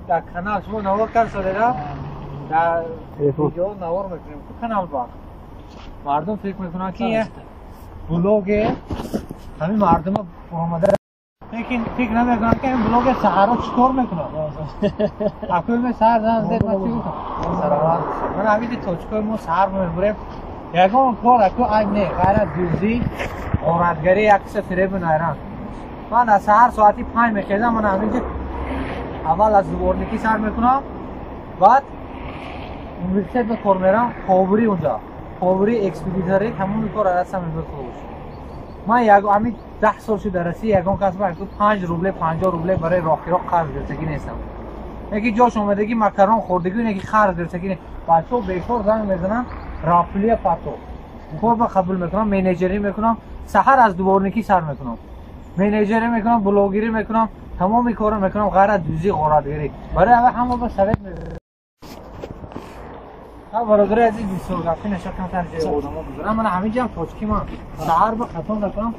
در کانال شما نوار کار شده را در ویدیو نوار میکنیم تو کانال با مردم فکر میکنن که بلوگ همین مردم آمده لیکن فکر نمیکنن که این بلوگ سحرا چطور میکنن اکوی می سحر زن زید من چی گفتم من همین توچکوی مو سحر میبریم یکم کار اکو عیب نه غیرت دوزی غارتگری عکس فریب نیران من از سحر ساعتی 5 میخیزم من همینجا اول از زبورنیکی سر میکنم بعد اونورسیت به کار میرم خوابوری اونجا خوابوری اکسپیدیتری همون کار رسم میبرد خوبش من همین 10 سال شد درسی یکم کس باید 5 روبله 50 روبله برای راکی را قرض گرفتگی نیستم یکی جاش اومدگی مکرون خوردگی یکی قرض گرفتگی نیست بچه بیکار زنگ میزنن رافلی پاتو کار با قبول میکنم منیجری میکنم سحر از دوبارنیکی سر میکنم منیجری میکنم بلوگری میکنم تمامی کارو میکنم غیرت دوزی غارتگری برای همه با سویت میزنم برادر عزیز سرگفتی نشکم سر جای آدما بذارم من همینجا توچکی من سحر با خطا نکنم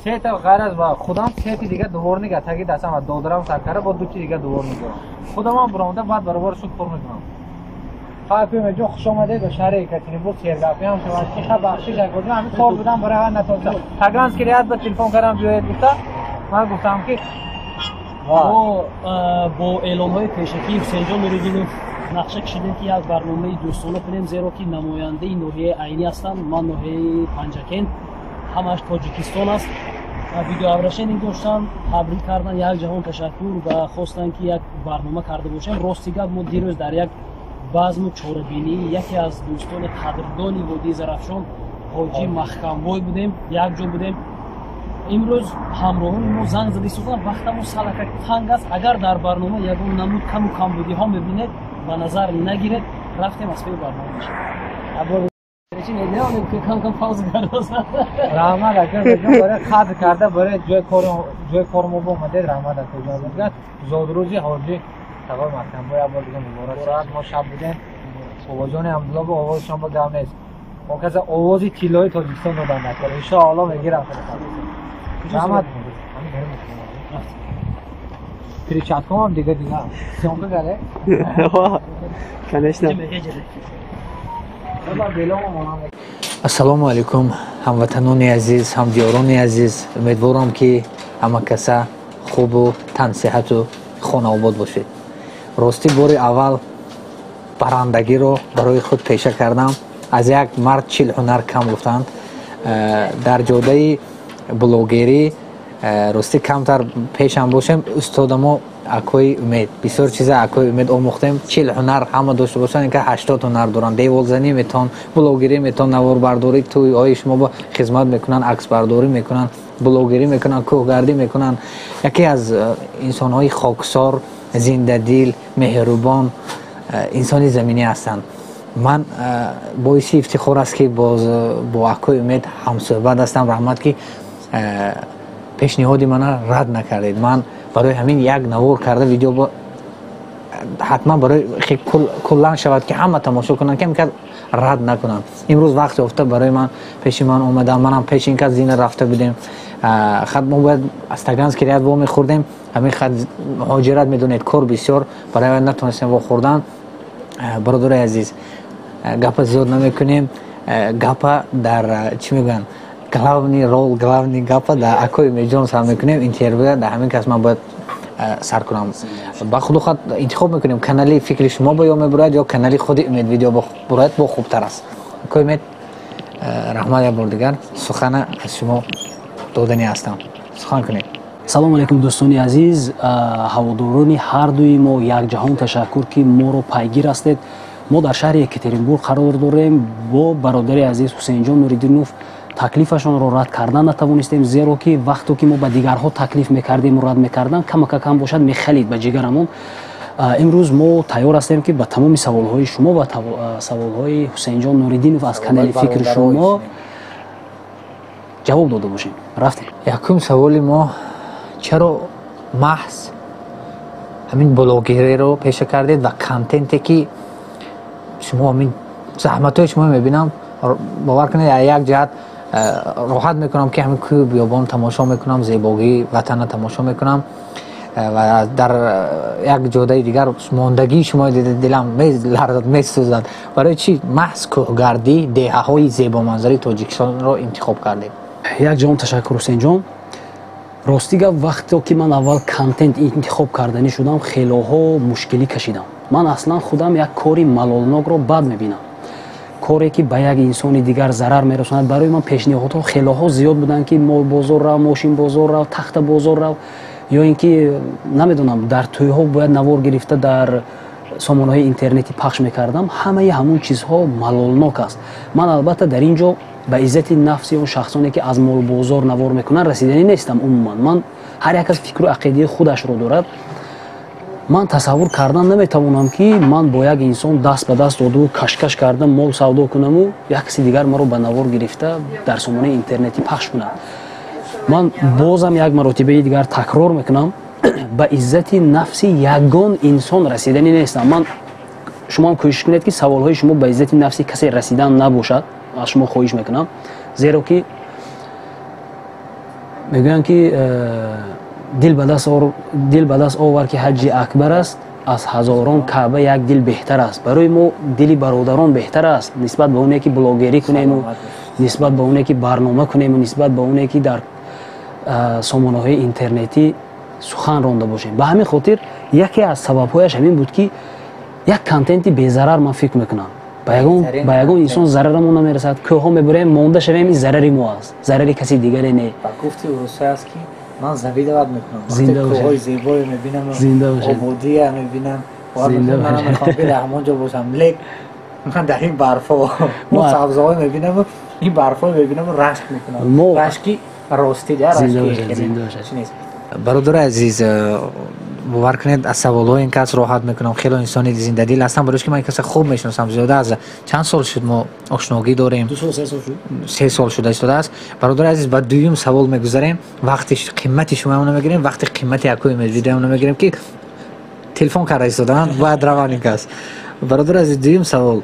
سه تا غیر از با خودم سه تا دیگه دوبار نگه تاگی دستم دو درم سرکاره با دو تا دیگه دوبار میگیرم خودم هم برونده بعد برابر شد پر میکنم خواهی میجو خوش آمده به شهر کتینی بود سرگفتی هم شود که خب بخشی جگودیم همین کار بودم برای هر نتونستم تگرانس که ریاد به تلفن کردم بیاید گفته من گفتم که با اعلام های پیشکی حسین جان نوریدینوف نقشه کشیدیم که یک برنامه دوستانه کنیم زیرا که نماینده ناحیه عینی هستم من ناحیه پنجکن همش تاجیکستان است ویدیو ابرشن داشتن تبریک کردن یک جهان تشکر و خواستن که یک برنامه کرده باشیم راستی گپ ما دیروز در یک بزم چاره‌بینی یکی از دوستان قدردانی وادی زرافشان حاجی محکم‌بای بودیم یک جا بودیم امروز همراهان ما زنگ زدی سوختن وقتمون سلکک تنگ است اگر در برنامه یگون نمود کم بودی ها میبینید به نظر نگیرید رفتیم از پی برنامه میشه چی نمیدونم که کم پاوز کرده رحمت اگر برای خاطر کرده برای جای کارمو با اومده رحمت کجا بود زادروزی حاجی تقام محکم‌بای اول دیگه مبارک ساعت ما شب بودیم آوازان عبدالله با آوازشان با گم نیست ما کسی آوازی تیلای تاجیکستان رو دادن نکنه انشاءالله میگیرم رحمت پریچات کنم دیگه سیونکه گره کنشتم السلام علیکم هموطنان عزیز همدیاران عزیز امیدوارم که همه کسا خوب و تن صحت و خانه آباد باشید راستی بار اول برندگی رو برای خود پیشه کردم از یک مرد 40 هنر کم گفتند در جاده بلوگری راستی کمتر پیشم باشیم استاد ما اکوی امید بسیار چیزا اکوی امید آموختیم 40 هنر همه داشته باشن اینکه 80 هنر دارن دیوال زنی میتون بلوگری میتون نوار برداری توی های شما با خدمت میکنن عکس برداری میکنن بلوگری میکنن کوهگردی میکنن یکی از انسان های خاکسار زنده دل مهربان انسانی زمینی هستند من باعث افتخار است که با اکوی امید هم صحبت هستم رحمت که پیشنهادی من رد نکردید من برای همین یک نوار کرده ویدیو با حتما برای کلان شود که همه تماشا کنن که میکرد رد نکنن امروز وقت افته برای من پیش من اومدم منم پیش این که زینه رفته بودیم خد ما باید از تگانس که ریاد با میخوردیم همین خد مهاجرت میدونید کار بسیار برای نتونستیم با خوردن برادر عزیز گپ زیاد نمیکنیم گپ در چی میگن گلاونی گپ در اکوی میجان سر میکنیم اینترویو در همین کس من باید سر کنم با خود انتخاب میکنیم کانالی فکر شما با یا میبرد یا کانالی خود امید ویدیو باید با خوبتر است اکوی امید رحمت یا بردیگر سخن از شما دادنی هستم سخن کنید سلام علیکم دوستان عزیز هواداران هر دوی ما یک جهان تشکر که ما رو پیگیر هستید ما در شهر یکاترینبورگ قرار داریم با برادر عزیز حسین جان نوریدینوف تکلیفشان رو رد کردن نتوانستیم زیرا که وقتی که ما به دیگرها تکلیف میکردیم و رد میکردن کم باشد میخلید به جگرمون امروز ما تیار هستیم که به تمام سوالهای شما و سوالهای حسین جان نوریدینوف از کانال فکر شما جواب داده باشیم رفتیم یکم سوال ما چرا محض همین بلوگری رو پیش کردید و کانتنتی که شما همین زحمت های شما میبینم باور کنید یک جهت راحت میکنم که همین کوه بیابان تماشا میکنم، زیبایی وطن تماشا میکنم و در یک جاده دیگر ماندگی شما دلم لرزد میسوزد. برای چی محض کوهگردی دهه های زیبا منظری تاجیکستان را انتخاب کردیم؟ یک جام تشکر حسین جان. راستی گفت وقتی که من اول کانتنت انتخاب کردنی شدم خیلی ها مشکلی کشیدم. من اصلا خودم یک کاری ملالناک رو بد میبینم، کاری که به یک انسان دیگر ضرر میرساند. برای من پیشنهادها خیلی ها زیاد بودن که مال بازار رو، ماشین بازار رو، تخت بازار رو، یا اینکه نمیدونم در توی ها باید نوار گرفته در سامانه های اینترنتی پخش میکردم. همه همون چیزها ملالناک است. من البته در اینجا به عزت نفسی اون شخصانی که از مال بازار نوار میکنن رسیدنی نیستم. عموما من هر یک از فکر و عقیده خودش رو دارد. من تصور کردن نمیتوانم که من با یک انسان دست به دست داده و کشکش کردم مال سودا کنم و یک کسی دیگر مرا به نوار گرفته در سامانه اینترنتی پخش کنم. من بازم یک مرتبه دیگر تکرار میکنم به عزت نفسی یگان انسان رسیدنی نیستم. من شما هم کوشش کنید که سوال های شما به عزت نفسی کسی رسیدن نباشد. از شما خواهش میکنم، زیرا که میگویند که دل به دست آور که حج اکبر است، از هزاران کعبه یک دل بهتر است. برای ما دلی برادران بهتر است نسبت به اونی که بلاگری کنیم و نسبت به اونی که برنامه کنیم و نسبت به اونی که در سامانه های اینترنتی سخن رانده باشیم. به همین خاطر یکی از سبب‌هایش همین بود که یک کانتنتی بی ضرر من فکر میکنم به یگان انسان ضررمون نمیرسد. کوه میبریم مونده شویم، این ضرری ما است، ضرری کسی دیگری نه. با گفتی روسیه است که من زنده دعوت میکنم، وقتی کوههای زیبایی میبینم، آبادی میبینم، من میخوام برم همونجا باشم. لیک من در این برفا ما سبزهای میبینم، این برفا میبینم رشک میکنم. رشکی راستی در رشکی نیست. برادر عزیز، باور کنید از سوال‌های این کس راحت میکنم. خیلی انسانی زنده دل هستم، برایش که من کس خوب میشناسم. زیاده از چند سال شد ما آشنایی داریم؟ 3 سال شده است. برادر عزیز، بعد دویم سوال میگذاریم. وقتی قیمت شما اون نمیگیریم، وقتی قیمت یکوی ویدیو اون نمیگیریم که تلفن کار ایستادن بعد روانی کس. برادر عزیز، دویم سوال،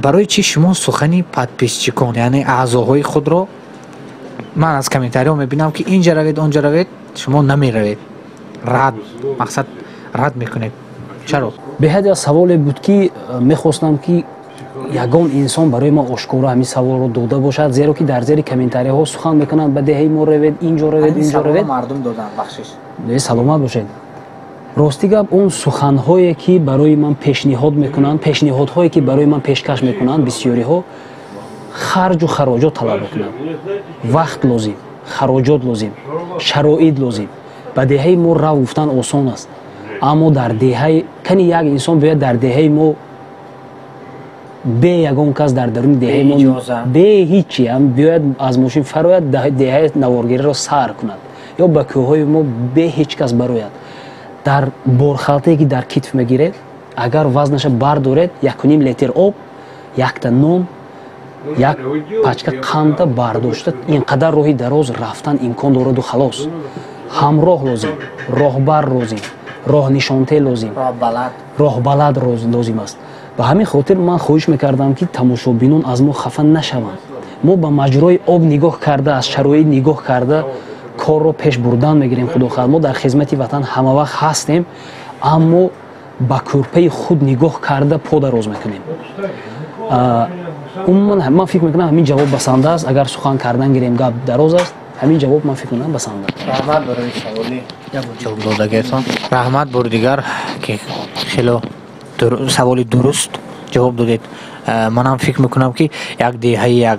برای چی شما سخنی پادپیشچیکان یعنی اعضاهای خود رو من از کامنتاری ها میبینم که اینجا روید اونجا روید شما نمیروید، مقصد رد میکنید؟ چرا؟ به حد سوال بود که میخواستم که یگان انسان برای ما آشکارا همین سوال رو داده باشد، زیرا که در زیر کامنتاری ها سخن میکنن به دهه ما روید اینجا روید اینجا روید. مردم دادن بخشش. نه سلامت باشید. راستی گپ اون سخن هایی که برای من پیشنهاد میکنن، پیشنهاد هایی که برای من پیشکش میکنن بسیاری ها خرج و خراجات طلب میکنن. وقت لازم، خراجات لازم، شرایط لازم. به دهه ما راه گفتن آسان است، اما در دهه کنی یک انسان باید در دهه ما به یگان کس در درون دهه ما به هیچی هم باید از ماشین فراید دهه نوارگیری را سر کند یا به کوههای ما به هیچ کس براید. در بارخالته که در کتف میگیرد اگر وزنش بردارد 1.5 لیتر آب، 1 تا نان، یک پچکه قند برداشته اینقدر راهی دراز رفتن امکان دارد و خلاص. همراه لازم، راهبر لازم، راه نشانته لازم، راه بلد لازم است. به همین خاطر من خواهش میکردم که تماشابینان از ما خفه نشوند. ما به مجرای آب نگاه کرده، از شرایط نگاه کرده کار رو پیش بردن میگیریم. خدا خیر ما در خدمت وطن همه وقت هستیم، اما با کورپه خود نگاه کرده پا دراز میکنیم. من فکر میکنم همین جواب بسنده است. اگر سخن کردن گیریم گپ دراز است، همین جواب من فکر میکنم بسنده است. رحمت برای سوالی جواب دادگیتان. رحمت بر دیگر که خیلی سوالی درست جواب دادید. من هم فکر میکنم که یک دهه یک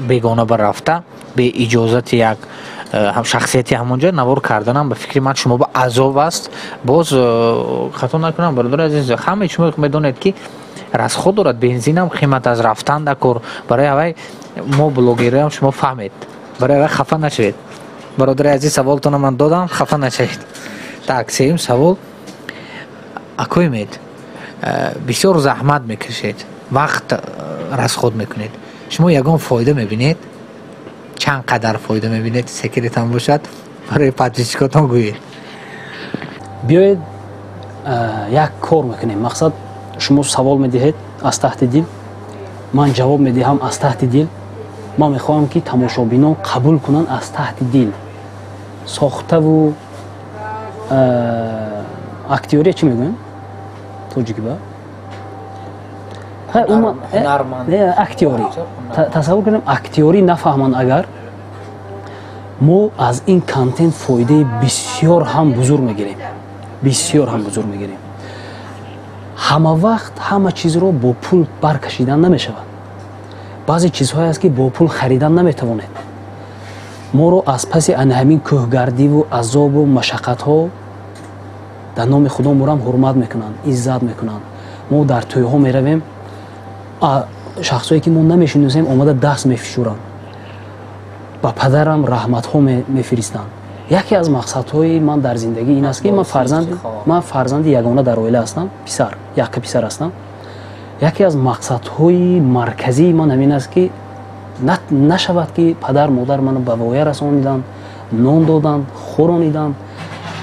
بیگانه بر رفته به اجازت یک هم شخصیتی همونجا نوار کردنم به فکر من شما با عذاب است. باز خطا نکنم برادر عزیز، همه شما میدونید که راز خود دارد بنزین هم قیمت از رفتن دکور. برای اوی ما بلوگری هم شما فهمید، برای اوی خفه نشوید. برادر عزیز سوالتون من دادم، خفه نشوید. так سیم سوال اکوی مید بسیار زحمت میکشید، وقت راز خود میکنید، شما یگان فایده میبینید؟ چند قدر فایده میبینید؟ سکرت هم باشد برای پادپیشچیکاتون گویید. بیایید یک کار میکنیم. مقصد شما سوال میدهید از تحت دل، ман ҷавоб медиҳам аз таҳти дил. ман мехоҳам ки тамошобинон қабул кунанд аз таҳти дил. сохтаву актёрия чӣ мегӯям тоҷикиба актёрӣ тасаввур кунем актёрӣ нафаҳманд агар мо аз ин контент фоидаи бисёр ҳам бузург мегирем. бисёр ҳам бузург мегирем. ҳама вақт ҳама чизро бо пул баркашидан намешавад. баъзе чизҳое аст ки бо пул харидан наметавонед. моро аз паси ана ҳамин кӯҳгардиву азобу машаққатҳо дар номи худо морам ҳурмат мекунанд, иззат мекунанд. мо дар тӯйҳо меравем, шахсое ки мо намешиносем омада даст мефишуранд. ба падарам раҳматҳо мефиристанд. яке аз мақсадҳои ман дар зиндагӣ ин аст ки ман фарзанди ягона дар оила ҳастам, писар, яка писар ҳастам. яке аз мақсадҳои марказии ман ҳамин аст ки нашавад ки падар модар маро ба воя расониданд, нон доданд, хӯрониданд,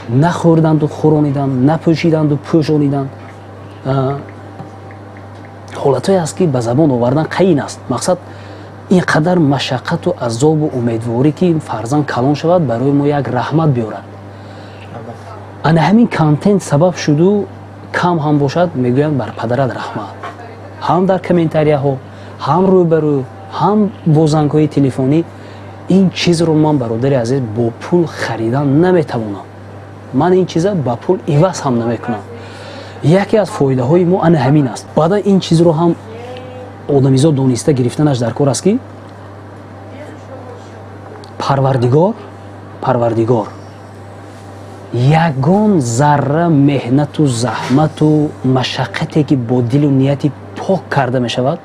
нахӯрданду хӯрониданд, напӯшиданду пӯшониданд. ҳолатҳое аст ки ба забон овардан қаин аст. мақсад ин қадар машаққату азобу умедворӣ ки фарзанд калон шавад барои мо як раҳмат биёрад. ана ҳамин контент сабаб шуду кам ҳам бошад мегӯянд бар падарат раҳмат. ҳам дар комментарияҳо, ҳам рӯбарӯ, ҳам бо зангҳои телефонӣ. ин чизро ман бародари азиз бо пул харидан наметавонам. ман ин чиза ба пул иваз ҳам намекунам. яке аз фоидаҳои мо ана ҳамин аст. баъда ин чизро ҳам одамизод дониста гирифтанаш дар кор аст ки парвардигор ягон зарра меҳнату заҳмату машаққате ки бо дилу нияти пок карда мешавад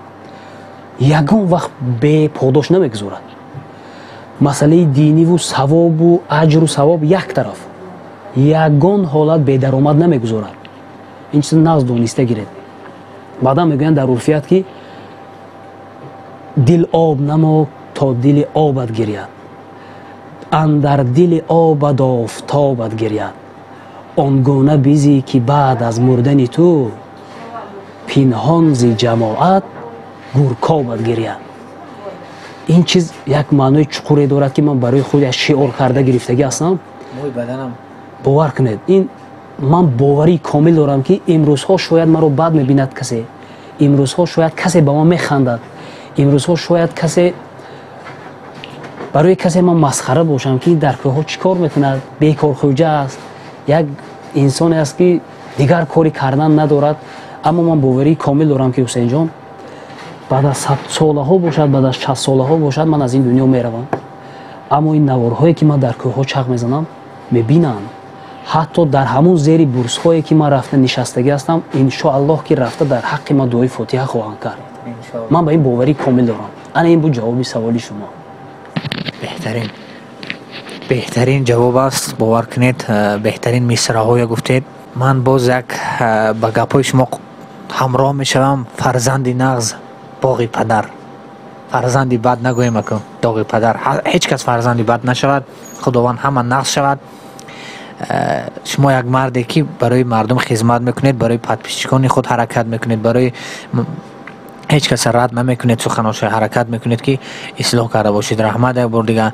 ягон вақт беподош намегузорад. масъалаи диниву савобу аҷру савоб як тараф, ягон ҳолат бедаромад намегузорад. ин чиз нағз дониста гиред. баъдан мегӯянд дар урфият ки дил об намо то дили обат гиряд, андар дили обат офтобат гиряд, он гуна бизӣ ки баъд аз мурдани ту пинҳон зи ҷамоат гуркобат гиряд. ин чиз як маънои чуқуре дорад ки ман барои худаш шиор карда гирифтагӣ ҳастам. бовар кунед, ин ман боварии комил дорам ки имрӯзҳо шояд маро бад мебинад касе, имрӯзҳо шояд касе ба ман механдад, имрӯзҳо шояд касе барои касе ман масхара бошам ки дар кӯҳо чӣ кор мекунад, бекорхӯҷа аст, як инсоне аст ки дигар кори кардан надорад. аммо ман боварии комил дорам ки ҳусейнҷон баъд аз 100 солаҳо бошад, баъд аз 60 солаҳо бошад, ман аз ин дунё меравам. аммо ин наворҳое ки ман дар кӯҳҳо чақ мезанам мебинанд. ҳатто дар ҳамун зери бурсҳое ки ман рафта нишастагӣ ҳастам, иншоаллоҳ ки рафта дар ҳаққи ман дуои фотиҳа хоҳанд кард. ман ба ин боварӣ комил дорам. ана ин буд ҷавоби саволи шумо. беҳтарин ҷавоб аст. бовар кунед, беҳтарин мисраҳоя гуфтед. ман боз як ба гапҳои шумо ҳамроҳ мешавам. фарзанди нағз боғи падар, фарзанди бад нагӯем аку доғи падар. ҳеҷ кас фарзанди бад нашавад, худованд ҳама нағз шавад. шумо як марде ки барои мардум хизмат мекунед, барои подписчикони худ ҳаракат мекунед, барои ҳеҷ кас рад намекунед, суханош ҳаракат мекунед ки ислоҳ карда бошед. раҳмат як бор дига.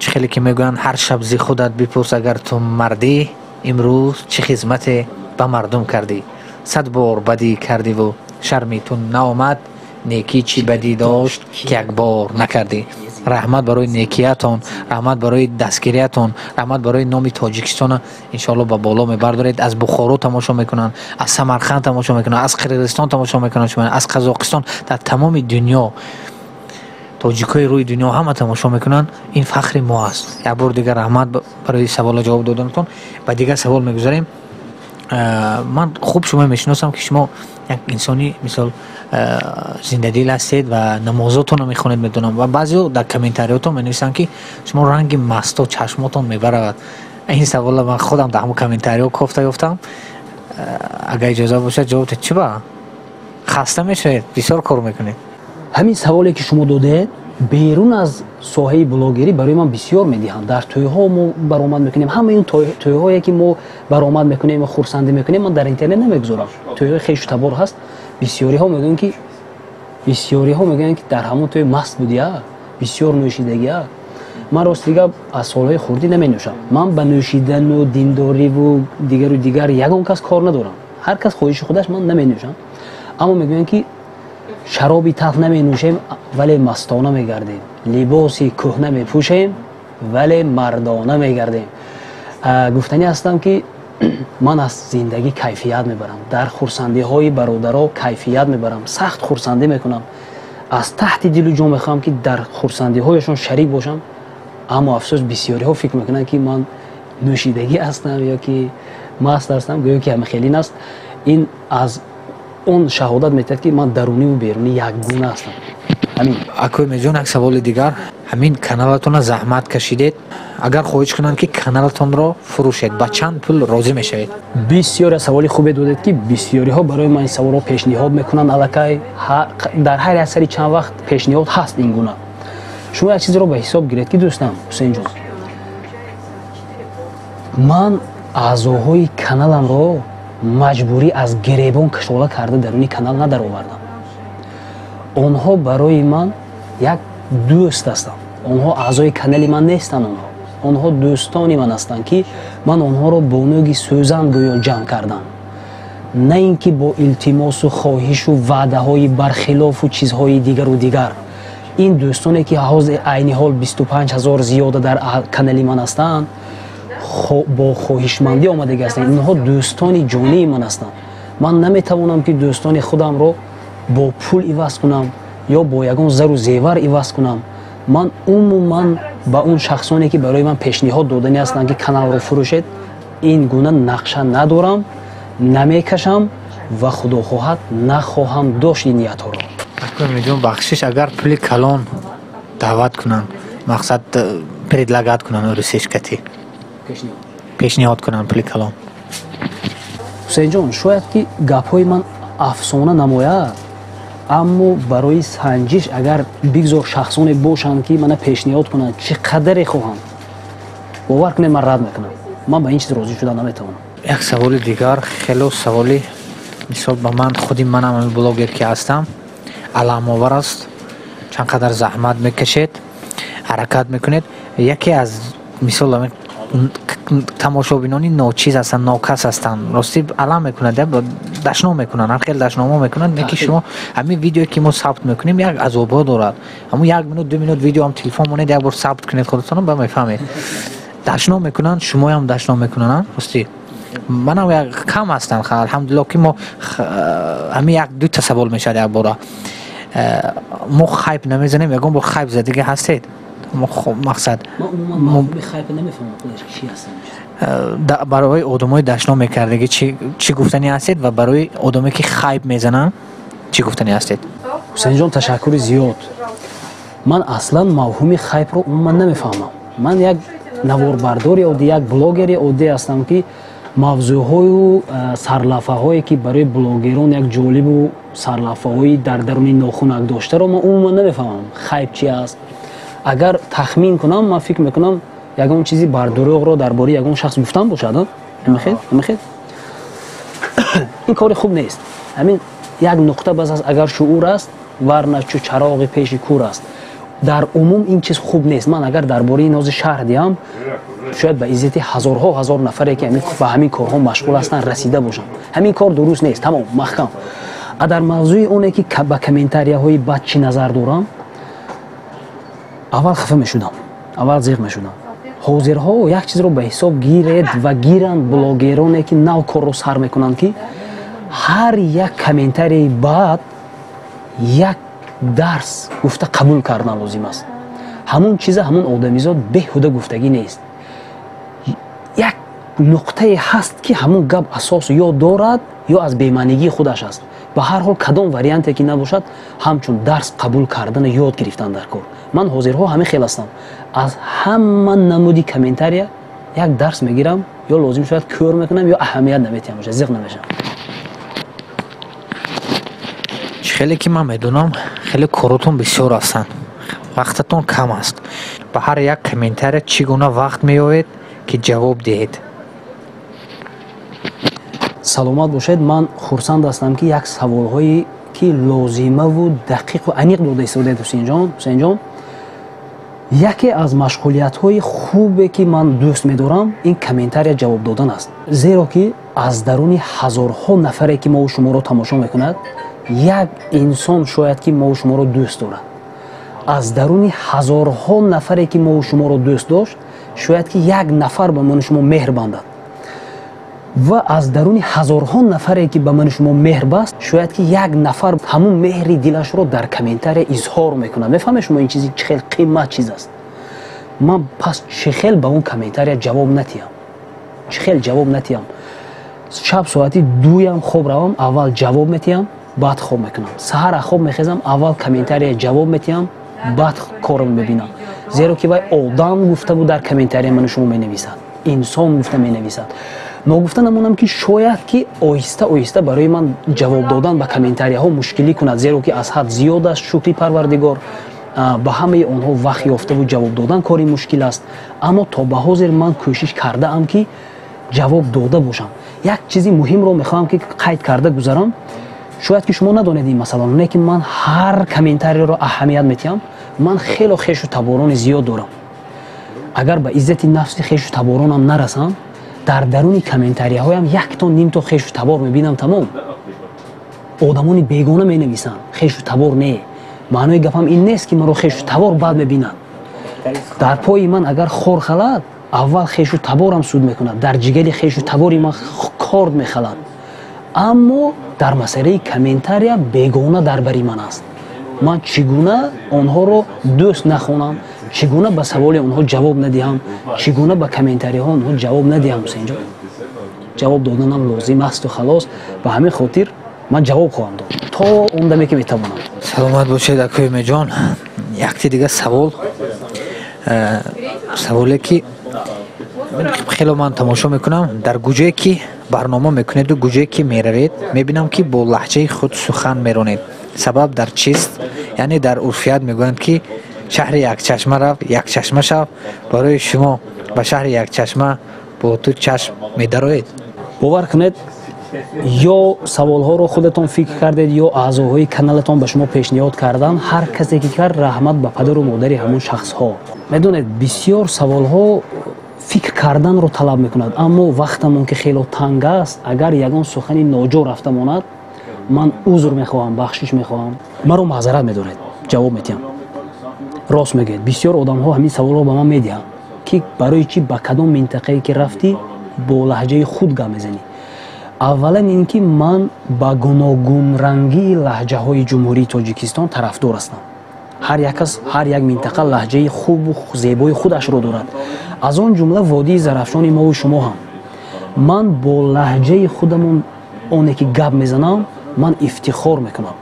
чӣ хеле ки мегӯянд ҳар шаб зи худат бипурс, агар ту мардӣ имрӯз чӣ хизмате ба мардум кардӣ. 100 бор бадӣ кардиву шарми ту наомад, некӣ чӣ бадӣ дошт ки як бор накардӣ. раҳмат барои некиятон, раҳмат барои дастгириятон, раҳмат барои номи Тоҷикистон иншоалло ба боло мебардоред. аз Бухоро тамошо мекунанд, аз Самарқанд тамошо мекунанд, аз Қирғизистон тамошо мекунанд, аз Қазоқистон, дар тамоми дунё тоҷикои рӯи дунё ҳама тамошо мекунанд. ин фахри мо аст. як бор дигар раҳмат барои савола ҷавоб доданатон. ба дигар савол мегузарем. ман хуб шумо мешиносам ки шумо як инсони мисол зиндадил ҳастед ва намозотонро мехонед медонам. ва баъзеҳо дар комментариётон менависанд ки шумо ранги масто чашмотон мебаравад. ин савола ман худам дар ҳамон комментариё кофта ёфтам. агар иҷоза бошад ҷавоб чӣ ба хаста мешавед, бисёр кор мекунед. ҳамин саволе ки шумо додед берун аз соҳаи блогерӣ барои ман бисёр медиҳанд. дар тӯйҳо мо баромад мекунем, ҳама ин тӯйҳое ки мо баромад мекунем ва хурсандӣ мекунем, ман дар интернет намегузорам. тӯйҳои хешу табор ҳаст. бисёриҳо мегӯянд ки бисёриҳо мегӯянд ки дар ҳамон тӯй маст будия, бисёр нӯшидагия. Ман ростига аз солҳои хурдӣ наменӯшам. Ман ба нӯшидану диндориву дигару дигар ягон кас кор надорам. ҳар кас хоҳиши худаш, ман наменӯшам. аммо мегӯянд ки шароби талх наменӯшем, вале мастона мегардем. либоси кӯҳна мепӯшем, вале мардона мегардем. гуфтанӣ ҳастам ки ман аз зиндагӣ кайфият мебарам. дар хурсандиҳои бародаро кайфият мебарам. сахт хурсандӣ мекунам. аз таҳти дилу ҷон мехоҳам ки дар хурсандиҳояшон шарик бошам. аммо афсӯс бисёриҳо фикр мекунанд ки ман нӯшидагӣ ҳастам ё ки маст ҳастам. гӯё ки ҳамахелин аст. ин аз он шаҳодат метиҳад ки ман даруниву берунӣ якгуна ҳастам. ҳамин. акои меҷон, як саволи дигар. ҳамин каналатонро заҳмат кашидед. агар хоҳиш кунанд ки каналатонро фурӯшед, ба чанд пул розӣ мешавед? бисёр саволи хубе додед ки бисёриҳо барои ман ин саволро пешниҳод мекунанд. аллакай дар ҳар як сари чанд вақт пешниҳод ҳаст ин гуна. шумо як чизро ба ҳисоб гиред ки дӯстам ҳусейнҷон, ман аъзоҳои каналамро маҷбурӣ аз гиребон кашола карда даруни канал надаровардам. онҳо барои ман як дӯст ҳастанд. онҳо аъзои канали ман нестанд. онҳо дӯстони ман ҳастанд ки ман онҳоро бо нӯги сӯзан гӯё ҷамъ кардам. на ин ки бо илтимосу хоҳишу ваъдаҳои бархилофу чизҳои дигару дигар. ин дӯстоне ки ҳозир айни ҳол 25 000 зиёда дар канали ман ҳастанд, бо хоҳишмандӣ омадаги ҳастанд. инҳо дӯстони ҷонии ман ҳастанд. ман наметавонам ки дӯстони худамро бо пул иваз кунам ё бо ягон зару зевар иваз кунам. ман умуман ба он шахсоне ки барои ман пешниҳод додани ҳастанд ки каналро фурӯшед, ин гуна нақша надорам, намекашам ва худо хоҳад нахоҳам дошт ин ниятҳоро. акои меҷон, бахшиш агар пули калон даъват кунанд, мақсад предлагат кунанд русешкати пешниҳод кунанд пули калон. ҳусейнҷон, шояд ки гапҳои ман афсона намояд, аммо барои санҷиш агар бигзор шахсоне бошанд ки мана пешниҳод кунанд, чӣ қадаре хоҳанд, бовар кунед ман рад мекунам. ман ба ин чиз розӣ шуда наметавонам. як саволи дигар, хело саволи мисол ба ман худи манам блогер ки ҳастам, аламовар аст. чанд қадар заҳмат мекашед, ҳаракат мекунед. яке аз мисол тамошобинони ночиз ҳастанд, нокас ҳастанд, рости алам мекунад, дашном мекунанд, ҳар хел дашномо мекунанд. ки шумо ҳамин видеое ки мо сабт мекунем як азобҳо дорад. ҳамун 1 минут 2 минут видео ам телефон монед, як бор сабт кунед худатон ба мефаҳмед. дашном мекунанд, шумоям дашном мекунанд. рости манам як кам ҳастанд, алҳамдулилло ки мо ҳамин як ду тасаввул мешавад. як бора мо хайп намезанем, ягон бор хайп задига ҳастед. мақсад барои одамои дашном мекардагӣ чӣ гуфтанӣ ҳастед ва барои одаме ки хайп мезананд чӣ гуфтанӣ ҳастед? ҳусейнҷон, ташаккури зиёд. ман аслан мавҳуми хайпро умуман намефаҳмам. ман як наворбардори оддӣ, як блогери оддӣ ҳастам ки мавзӯъҳою сарлафаҳое ки барои блогерон як ҷолибу сарлафаҳои дар даруни нохунак доштаро ман умуман намефаҳмам. хайп чи аст? агар тахмин кунам, ман фикр мекунам ягон чизи бардуруғро дар бораи ягон шахс гуфтан бошад. намехед ин кори хуб нест. ҳамин як нуқта бас аст, агар шуур аст, варна чу чароғи пеши кур аст. дар умум ин чиз хуб нест. ман агар дар бораи ин ҳозир шаҳр диҳам, шояд ба иззати ҳазорҳо ҳазор нафаре ки ба ҳамин корҳо машғул ҳастанд расида бошам. ҳамин кор дуруст нест. тамом, маҳкам. дар мавзӯи оне ки ба комментарияҳои бад чӣ назар дорам, аввал хафа мешудам, аввал зиқ мешудам. ҳозирҳо як чизро ба ҳисоб гиред ва гиранд блогероне ки нав корро сар мекунанд ки ҳар як комментарияи бад як дарс гуфта қабул кардан лозим аст. ҳамун чиза ҳамун одамизод беҳуда гуфтагӣ нест. як нуқтае ҳаст ки ҳамун гап асос ё дорад ё аз бемаънигии худаш аст. ба ҳар ҳол кадом варианте ки набошад, ҳамчун дарс қабул кардану ёд гирифтан дар кор. ман ҳозирҳо ҳамин хел ҳастам. аз ҳама намуди комментария як дарс мегирам, ё лозим шояд кӯр мекунам, ё аҳамият наметиҳам бошад, зиқ намешам. хеле ки ман медонам, хеле коротон бисёр ҳастанд, вақтатон кам аст. ба ҳар як комментария чӣ гуна вақт меёвед ки ҷавоб диҳед? саломат бошед. ман хурсанд ҳастам ки як саволҳои ки лозимаву дақиқу аниқ дода истодаед ҳусейн ҷон, яке аз машғулиятҳои хубе ки ман дӯст медорам ин комментария ҷавоб додан аст. Зеро ки аз даруни ҳазорҳо нафаре ки мову шуморо тамошо мекунад, як инсон шояд ки мову шуморо дӯст дорад. аз даруни ҳазорҳо нафаре ки мову шуморо дӯст дошт, шояд ки як нафар ба ману шумо меҳр бандад. ва аз даруни ҳазорҳо нафаре ки ба ману шумо меҳр баст, шояд ки як нафар ҳамун меҳри дилашро дар комментария изҳор мекунад. мефаҳмед шумо ин чизи чӣ хел қимат чиз аст. ман пас чӣ хел ба он комментария ҷавоб натиҳам, чӣ хел ҷавоб натиҳам. шаб соати 2 хоб равам, аввал ҷавоб метиҳам, баъд хоб мекунам. саҳар аз хоб мехезам, аввал комментария ҷавоб метиҳам, баъд корро мебинам. зеро ки вай одам гуфтагу дар комментария ману шумо менависад, инсон гуфта менависад. ногуфта намонам ки шояд ки оҳиста оҳиста барои ман ҷавоб додан ба комментарияҳо мушкилӣ кунад, зеро ки аз ҳад зиёд аст. шукри парвардигор, ба ҳамаи онҳо вақт ёфтаву ҷавоб додан кори мушкил аст. аммо то ба ҳозир ман кӯшиш кардаам ки ҷавоб дода бошам. як чизи муҳимро мехоҳам ки қайд карда гузарам. шояд ки шумо надонед ин масъаларо, не ки ман ҳар комментариеро аҳамият метиҳам. ман хело хешу таборони зиёд дорам. агар ба иззати нафси хешу таборонам нарасам, дар даруни комментарияҳоям якто нимто хешу табор мебинам. тамом одамони бегона менависанд, хешу табор не. маънои гапам ин нест ки маро хешу табор бад мебинанд. дар пои ман агар хор халад, аввал хешу таборам суд мекунад, дар ҷигали хешу табори ман корд мехалад. аммо дар масъалаи комментария бегона дар бари ман аст. ман чӣ гуна онҳоро дӯст нахонам, чӣ гуна ба саволи онҳо ҷавоб надиҳам, чӣ гуна ба комментариҳо онҳо ҷавоб надиҳам. ҳусейн ҷон, ҷавоб доданам лозим асту халос. ба ҳамин хотир ман ҷавоб хоҳам дод то он даме ки метавонам. саломат бошед акои меҷон. якти дигар саволе ки хело ман тамошо мекунам, дар гуҷое ки барнома мекунеду гуҷое ки меравед, мебинам ки бо лаҳҷаи худ сухан меронед. сабаб дар чист? яъне дар урфият мегӯянд ки шаҳри якчашма рав, якчашма шав. барои шумо ба шаҳри якчашма бо ту чашм медароед? бовар кунед, ё саволҳоро худатон фикр кардед, ё аъзоҳои каналатон ба шумо пешниҳод кардан. ҳар касе ки кард, раҳмат ба падару модари ҳамон шахсҳо. медонед, бисёр саволҳо фикр карданро талаб мекунад, аммо вақтамон ки хело танг аст. агар ягон сухани ноҷо рафта монад, ман узр мехоҳам, бахшиш мехоҳам, маро маъзарат медоред, ҷавоб метиҳам. рост мегӯед, бисёр одамҳо ҳамин саволро ба ман медиҳанд ки барои чӣ ба кадом минтақае ки рафтӣ бо лаҳҷаи худ гап мезанӣ. аввалан ин ки ман ба гуногунрангии лаҳҷаҳои ҷумҳурии тоҷикистон тарафдор ҳастам. ҳар як кас, ҳар як минтақа лаҳҷаи хубу зебои худашро дорад. аз он ҷумла водии зарафшони мову шумо ҳам. ман бо лаҳҷаи худамон оне ки гап мезанам, ман ифтихор мекунам.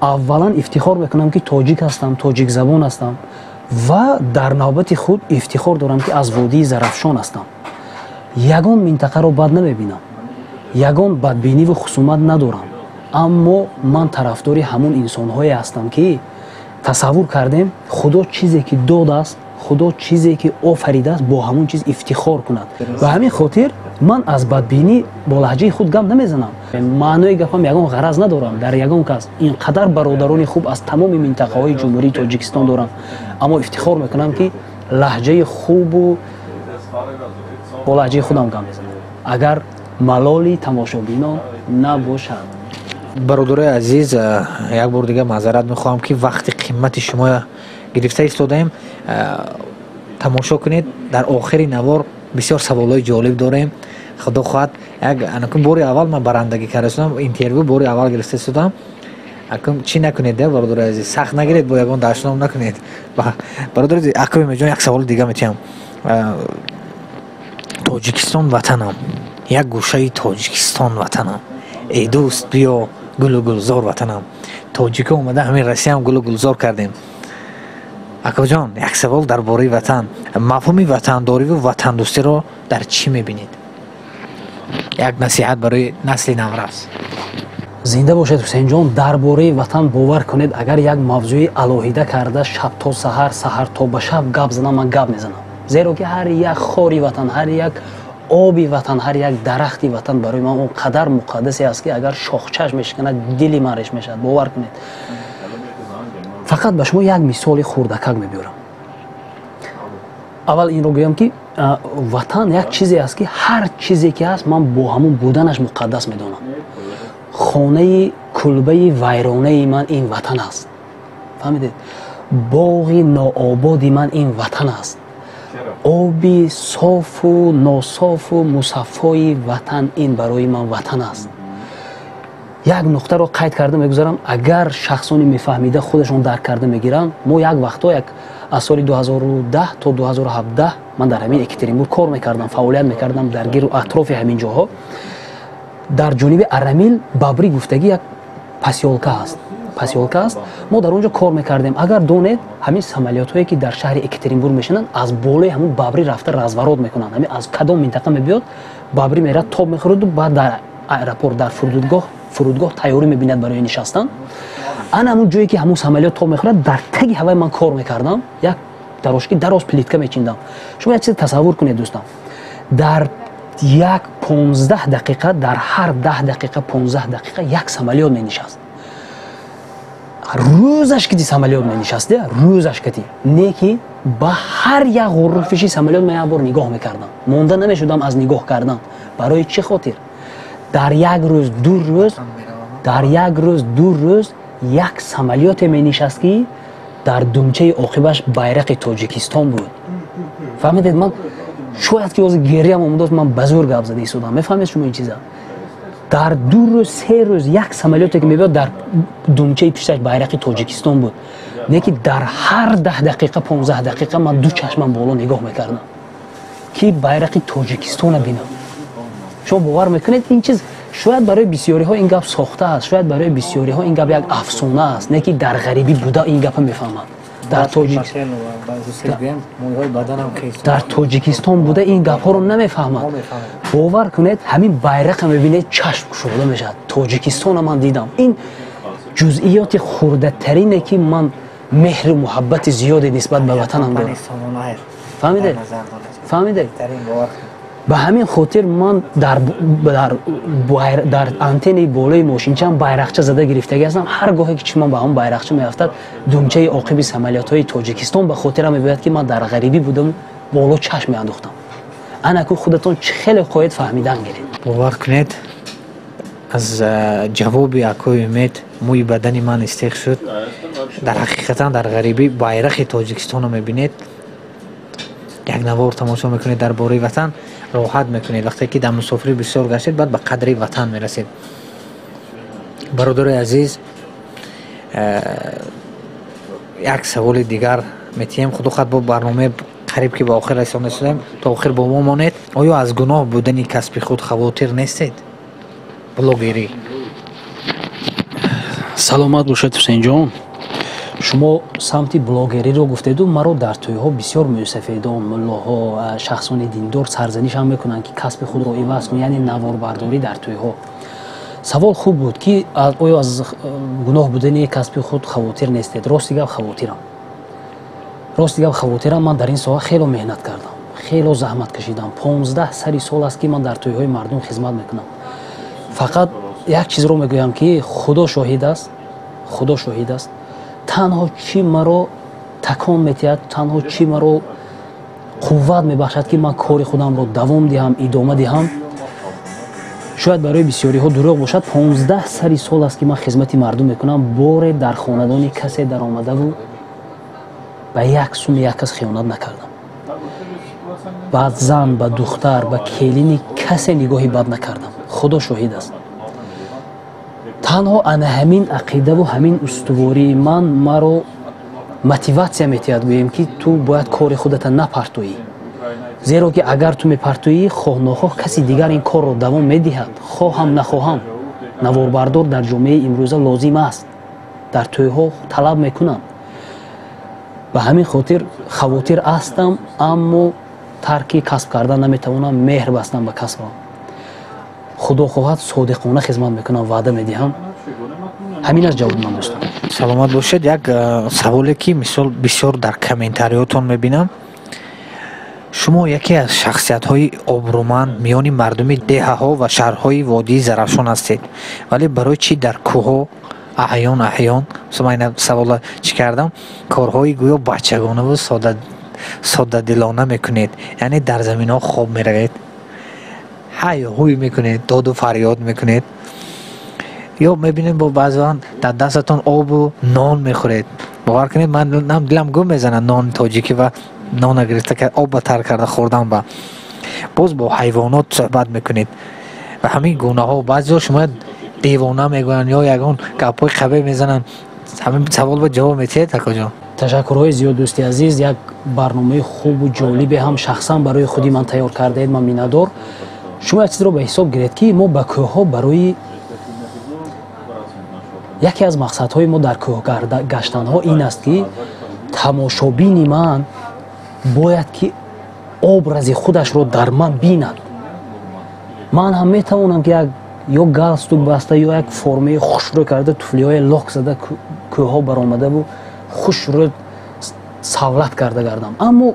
аввалан ифтихор мекунам ки тоҷик ҳастам, тоҷик забон ҳастам ва дар навбати худ ифтихор дорам ки аз водии зарафшон ҳастам. ягон минтақаро бад намебинам, ягон бадбиниву хусумат надорам. аммо ман тарафдори ҳамон инсонҳое ҳастам ки тасаввур кардем худо чизе ки додааст, худо чизе ки офаридааст, бо ҳамон чиз ифтихор кунад. ба ҳамин хотир ман аз бадбинӣ бо лаҳҷаи худ гап намезанам. маънои гапам ягон ғараз надорам дар ягон кас. инқадар бародарони хуб аз тамоми минтақаҳои ҷумҳурии тоҷикистон дорам, аммо ифтихор мекунам ки лаҳҷаи хубу бо лаҳҷаи худам гап мезанам, агар малоли тамошобинон набошад. бародарои азиз, як бор дигар маъзарат мехоҳам ки вақти қимати шумо гирифта истодаем. тамошо кунед, дар охири навор бисёр саволҳои ҷолиб дорем. худо хоҳад акун бори аввал ман барандагӣ карда шудам, интервю бори аввал гирифта шудам. акун чӣ накунед бародарои азиз, сахт нагиред, бо ягон дашном накунед. бародарои акои меҷон, як саволи дигар метиҳам. тоҷикистон ватанам, як гӯшаи тоҷикистон ватанам. эй дӯст биё гулу гулзор ватанам. тоҷика омада ҳамин россиям гулу гулзор кардем. акоҷон, як савол дар бораи ватан, мафҳуми ватандориву ватандӯстиро дар чӣ мебинед? як насиҳат барои насли наврас. зинда бошед ҳусейнҷон. дар бораи ватан бовар кунед, агар як мавзӯи алоҳида карда шаб то саҳар, саҳар то ба шаб гап занам, ман гап мезанам. зеро ки ҳар як хори ватан, ҳар як оби ватан, ҳар як дарахти ватан барои ман он қадар муқаддасе аст ки агар шохчаш мешиканад дили ман реш мешавад. бовар кунед. фақат ба шумо як мисоли хурдакак мебиёрам. аввал инро гӯям ки ватан як чизе аст ки ҳар чизе ки ҳаст ман бо ҳамон буданаш муқаддас медонам. хонаи кулбаи вайронаи ман ин ватан аст. фаҳмидед? боғи ноободи ман ин ватан аст. оби софу нософу мусаффои ватан ин барои ман ватан аст. як нуқтаро қайд карда мегузарам, агар шахсони мефаҳмида худашон дарк карда мегиранд, мо як вақтҳо аз соли 2010 то 2017 ман дар ҳамин Екатеринбург кор мекардам, фаъолият мекардам дар гиру атрофи ҳамин ҷоҳо. дар ҷониби Арамил Бабри гуфтагӣ як посёлка аст. мо дар онҷо кор мекардем. агар донед ҳамин самолётҳое ки дар шаҳри Екатеринбург мешинанд, аз болои ҳамун Бабри рафта разворот мекунанд. ҳамин аз кадом минтақа мебиёд, Бабри мерад тоб мехӯраду баъд дар аэропорт, дар фурудгоҳ тайёрӣ мебинад барои нишастан. ана ҳамун ҷое ки ҳамун самолёт тоб мехӯрад, дар таги ҳавай ман кор мекардам. як дарошки дароз плитка мечиндам. шумо як чиз тасаввур кунед дӯстон, дар як 15 дақиқа, дар ҳар 10 дақиқа 15 дақиқа як самолёт менишаст. рӯзаш кити самолёт менишаст, рӯзаш кити. не ки ба ҳар як ғурфиши самолёт ман як бор нигоҳ мекардам. монда намешудам аз нигоҳ кардан. барои чӣ хотир? дар як рӯз ду рӯз як самолёте менишаст ки дар думчаи оқибаш байрақи Тоҷикистон буд. фаҳмидед? ман шояд ки ҳозир гериям омадааст, ман ба зур гап зада истодам. мефаҳмед шумо ин чиза? дар 2 рӯз 3 рӯз як самолёте ки мебиёд дар думчаи пишташ байрақи Тоҷикистон буд. не ки дар ҳар 10 дақиқа 15 дақиқа ман ду чашмам боло нигоҳ мекардам ки байрақи Тоҷикистона бинам. шумо бовар мекунед ин чиз шояд барои бисёриҳо ин гап сохта аст, шояд барои бисёриҳо ин гап як афсона аст, не ки дар ғарибӣ буда ин гапа мефаҳманд. дар Тоҷикистон буда ин гапҳоро намефаҳмад. бовар кунед ҳамин байраqa мебинед чашм кушода мешавад. Тоҷикистона ман дидам. ин ҷузъиёти хурдатарине ки ман меҳру муҳаббати зиёде нисбат ба ватанам дорам. фаҳмидед? ба ҳамин хотир ман дар антеннаи болои мошинчам байрақча зада гирифтагӣ ҳастам. ҳар гоҳе ки чишмам ба ҳамон байрақча меафтад, думчаи оқиби самолётҳои Тоҷикистон ба хотирам мебиёяд ки ман дар ғарибӣ будам, боло чашм меандохтам. анаку худатон чӣ хеле хоҳед фаҳмидан гиред. бовар кунед, аз ҷавоби акои Умед мӯи бадани ман истеқ шуд. дар ҳақиқатан дар ғарибӣ байрақи Тоҷикистонро мебинед, як навор тамошо мекунед дар бораи ватан, роҳат мекунед. вақте ки дар мусофирӣ бисёр гаштед, баъд ба қадри ватан мерасед. бародари азиз, як саволи дигар метиҳем. худохоҳ бо барномаи қариб ки ба охир расонида шудем, то охир бо мо монед. оё аз гуноҳ будани касби худ хавотир нестед? блогерӣ. саломат бошед ҳусейнҷон. шумо самти блогериро гуфтеду, маро дар тӯйҳо бисёр мӯсафедон, муллоҳо, шахсони диндор сарзанишам мекунанд ки касби худро иваз кун, яъне наворбардорӣ дар тӯйҳо. савол хуб буд ки оё аз гуноҳ будани касби худ хавотир нестед? рости гап хавотирам. ман дар ин соҳа хело меҳнат кардам, хело заҳмат кашидам. 15 сари сол аст ки ман дар тӯйҳои мардум хизмат мекунам. фақат як чизро мегӯям ки худо шоҳид аст. танҳо чӣ маро такон метиҳад, танҳо чӣ маро қувват мебахшад ки ман кори худамро давом диҳам, идома диҳам, шояд барои бисёриҳо дурӯғ бошад. 15 сари сол аст ки ман хизмати мардум мекунам. боре дар хонадони касе даромадаву ба як суми як кас хиёнат накардам. ба зан, ба духтар, ба келини касе нигоҳи бад накардам. худо шоҳид аст. танҳо ана ҳамин ақидаву ҳамин устувории ман маро мотиватсия метиҳад гӯем ки ту бояд кори худата напартоӣ. зеро ки агар ту мепартоӣ, хоҳ нохоҳ каси дигар ин корро давом медиҳад. хоҳам нахоҳам, наворбардор дар ҷомеаи имрӯза лозим аст. дар тӯйҳо талаб мекунанд. ба ҳамин хотир хавотир астам, аммо тарки касб кардан наметавонам, меҳр бастам ба касбам. худо хоҳад содиқона хизмат мекунам, ваъда медиҳам. ҳаминаш ҷавоби ман дӯстон. саломат бошед. як саволе ки мисол бисёр дар комментариётон мебинам. шумо яке аз шахсиятҳои обрӯманд миёни мардуми деҳаҳо ва шаҳрҳои водии Зарафшон ҳастед, вале барои чӣ дар кӯҳҳо аҳён ман савола чӣ кардам, корҳои гӯё бачагонаву соддадилона мекунед, яъне дар заминҳо хоб меравед, ҳай ҳуй мекунед, доду фарёд мекунед, ё мебинед бо баъзан дар дастатон обу нон мехӯред. бовар кунед, ман дилам гум мезанад нони тоҷикӣ ва нона гирифта оба тар карда хӯрдан ба боз бо ҳайвонот суҳбат мекунед ва ҳамин гунаҳо. баъзеҳо шумояд девона мегӯянд ё ягон гапҳои қабеҳ мезананд. ҳамин савол ба ҷавоб метиҳед акоҷон? ташаккурҳои зиёд дӯсти азиз, як барномаи хубу ҷолибе ҳам шахсан барои худи ман тайёр кардаед. ман миннатдор. шумо як чизро ба ҳисоб гиред ки мо ба кӯҳҳо барои яке аз мақсадҳои мо дар кӯҳ гаштанҳо ин аст ки тамошобини ман бояд ки образи худашро дар ман бинад. ман ҳам метавонам ки як ё галстук баста ё як формаи хушрӯ карда туфлиҳои лок зада кӯҳҳо баромадаву хушрӯ савлат карда гардам. аммо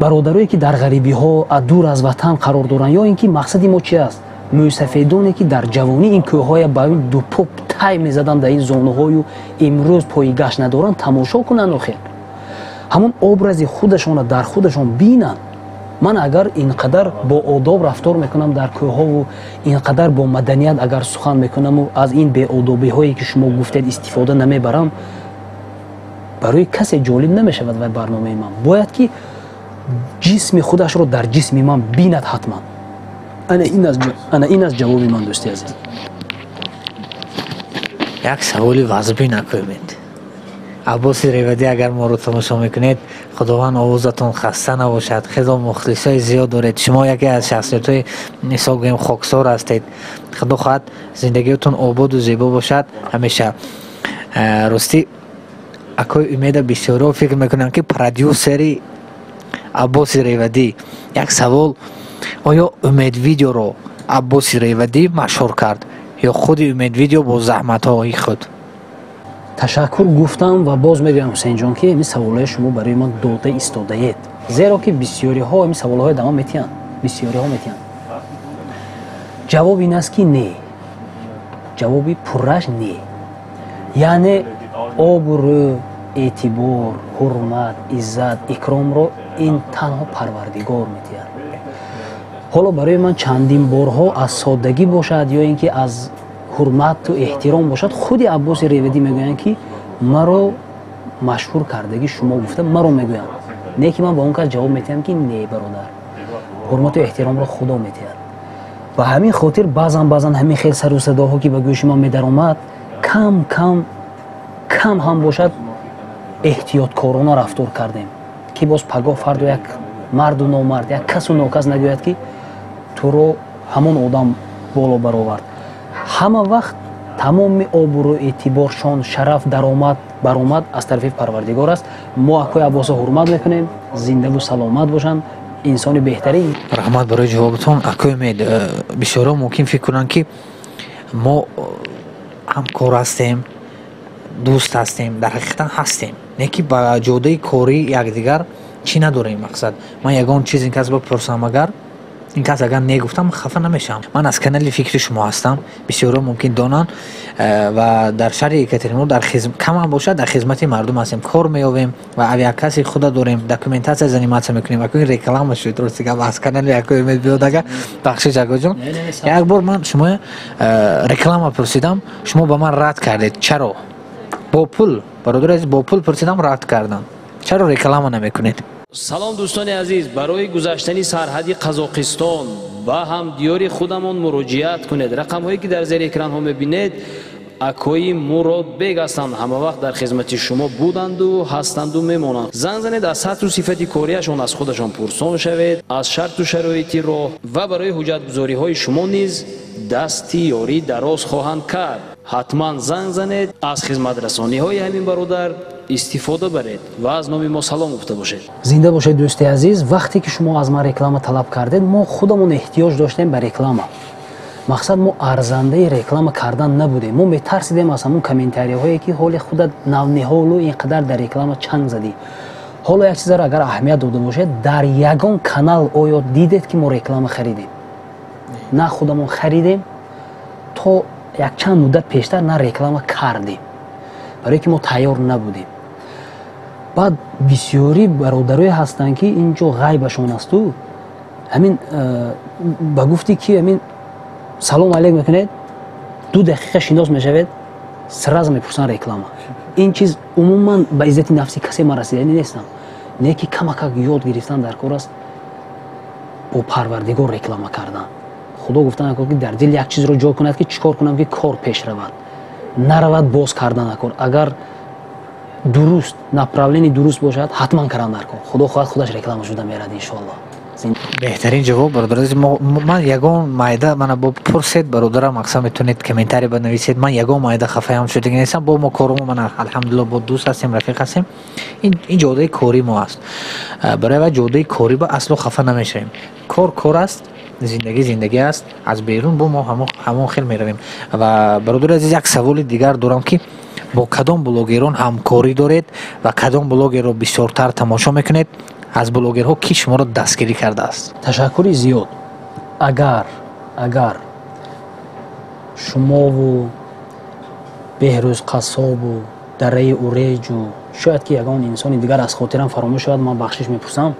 бародарое ки дар ғарибиҳо дур аз ватан қарор доранд, ё ин ки мақсади мо чи аст? мӯсафедоне ки дар ҷавонӣ ин кӯҳҳоя ба ин дупоп тай мезаданд дар ин зонаҳою имрӯз пои гашт надоранд, тамошо кунанд. охир ҳамон образи худашона дар худашон бинанд. ман агар инқадар бо одоб рафтор мекунам дар кӯҳҳову инқадар бо маданият агар сухан мекунаму аз ин беодобиҳое ки шумо гуфтед истифода намебарам, барои касе ҷолиб намешавад. ва барномаи ман бояд ки ҷисми худашро дар ҷисми ман бинад ҳатман. ана ин аст ҷавоби ман дӯсти азиз. як саволи вазбӣ накунед. аббоси ревадӣ, агар моро тамошо мекунед, худованд овозатон хаста набошад. худо мухлисои зиёд доред. шумо яке аз шахсиятҳои мисол гӯем хоксор ҳастед. худо хоҳад зиндагиятон ободу зебо бошад ҳамеша. ростӣ акои умеда бисёро фикр мекунам ки продюсери аббоси ревадӣ. як савол: оё умед видеоро аббоси ревадӣ машҳур кард ё худи умед видео бо заҳматҳои худ? ташаккур гуфтам ва боз мегӯям ҳусейнҷон ки ин саволҳои шумо барои ман дода истодаед. зеро ки бисёриҳо ин саволҳои дама метиҳанд. бисёриҳо метиҳанд. ҷавоб ин аст ки не. ҷавоби пурраш не. яъне обрӯ, эътибор, ҳурмат, иззат, икромро ин танҳо парвардигор метиҳад. ҳоло барои ман чандин борҳо аз соддагӣ бошад ё ин ки аз ҳурмату эҳтиром бошад, худи аббоси ревадӣ мегӯянд ки маро машҳур кардаги шумо гуфта маро мегӯянд. не ки ман ба он кас ҷавоб метиҳам ки не бародар. ҳурмату эҳтиромро худо метиҳад. ба ҳамин хотир баъзан ҳамин хел сару садоҳо ки ба гӯши ман медаромад, кам ҳам бошад эҳтиёткорона рафтор кардем ки боз пагоҳ фарду як марду номард, як касу нокас нагӯяд ки туро ҳамон одам боло баровард. ҳама вақт тамоми обрӯ, эътибор, шон, шараф, даромад, баромад аз тарафи парвардигор аст. мо акои аббосо ҳурмат мекунем. зиндаву саломат бошанд. инсони беҳтарин. раҳмат барои ҷавоботон. акои умед, бисёро мумкин фикр кунанд ки мо ҳамкор ҳастем, дӯст ҳастем. дар ҳақиқатан ҳастем, не ки ба ҷодаи кори якдигар чӣ надорем. мақсад ман ягон чиз ин кас бипурсам, агар ин кас агар негуфтам хафа намешавам. ман аз канали фикри шумо ҳастам. бисёро мумкин донанд ва дар шаҳри Екатеринбург камам бошад дар хизмати мардум ҳастем. кор меёвем ва авиакаси худа дорем. документация заниматсия мекунем. акои реклама шуд рости гап аз канали акои умед биёд. ага бахшиш акоҷон. як бор ман шумо реклама пурсидам, шумо ба ман рад кардед. чаро? бо пул, бародари азиз, бо пул пурсидам, рад кардам. чаро реклама намекунед? салом дӯстони азиз, барои гузаштани сарҳади Қазоқистон ба ҳамдиёри худамон муроҷиат кунед. рақамҳое ки дар зери экранҳо мебинед акои Мурод бег ҳастанд. ҳама вақт дар хизмати шумо буданду ҳастанду мемонанд. занг занед, аз сатҳу сифати корияшон аз худашон пурсон шавед, аз шарту шароити роҳ ва барои ҳуҷҷатгузориҳои шумо низ дасти ёрӣ дароз хоҳанд кард. ҳатман занг занед, аз хизматрасониҳои ҳамин бародар истифода баред ва аз номи мо салом гуфта бошед. зинда бошед дӯсти азиз. вақте ки шумо аз ман реклама талаб кардед, мо худамон эҳтиёҷ доштем ба реклама. мақсад мо арзандаи реклама кардан набудем. мо метарсидем аз ҳамон комментариҳое ки ҳоли худат навниҳолу инқадар дар реклама чанг задӣ. حالا یک چیز را اگر اهمیت داده باشد در یگان کانال آیا دیدید که ما رکلام خریدیم؟ نه خودمون خریدیم تا یک چند مدت پیشتر نه رکلام کردیم برای که ما تیار نبودیم. بعد بسیاری برادرای هستند که اینجا غیبشون است و همین با گفتی که همین سلام علیک میکنید 2 دقیقه شناس میشوید سراز میپرسن رکلام. این چیز عموما به عزت نفسی کسی ما رسیدنی نیستم. نه که کمک یاد گرفتن در کار است با پروردگار رکلام کردن. خدا گفتن نکن که در دل یک چیز رو جا کند که چیکار کنم که کار پیش رود نرود باز کردن نکن. اگر درست направление درست باشد حتما کردن نکن. خدا خواهد خودش رکلام شده میرد ان شاء الله. بهترین جواب برادر عزیز. من یگان مایده من با پرسید برادرم اقسا میتونید کامنتاری بنویسید. من یگان مایده خفه هم شده نیستم با ما کارم. من الحمدلله با دوست هستیم رفیق هستیم. این جوده کاری ما است. برای جوده کاری با اصلا خفه نمیشیم. کار است. زندگی است. از بیرون با ما همون خیلی میرویم. و برادر عزیز یک سوال دیگر دارم که با کدام بلاگران همکاری دارید و کدام بلاگر رو بسیارتر تماشا میکنید؟ از بلاگرها کی شما رو دستگیری کرده است؟ تشکر زیاد. اگر شما و بهروز قصاب و دره اوریج و شاید که یگان انسان دیگر از خاطرم فراموش شد من بخشش میپرسم.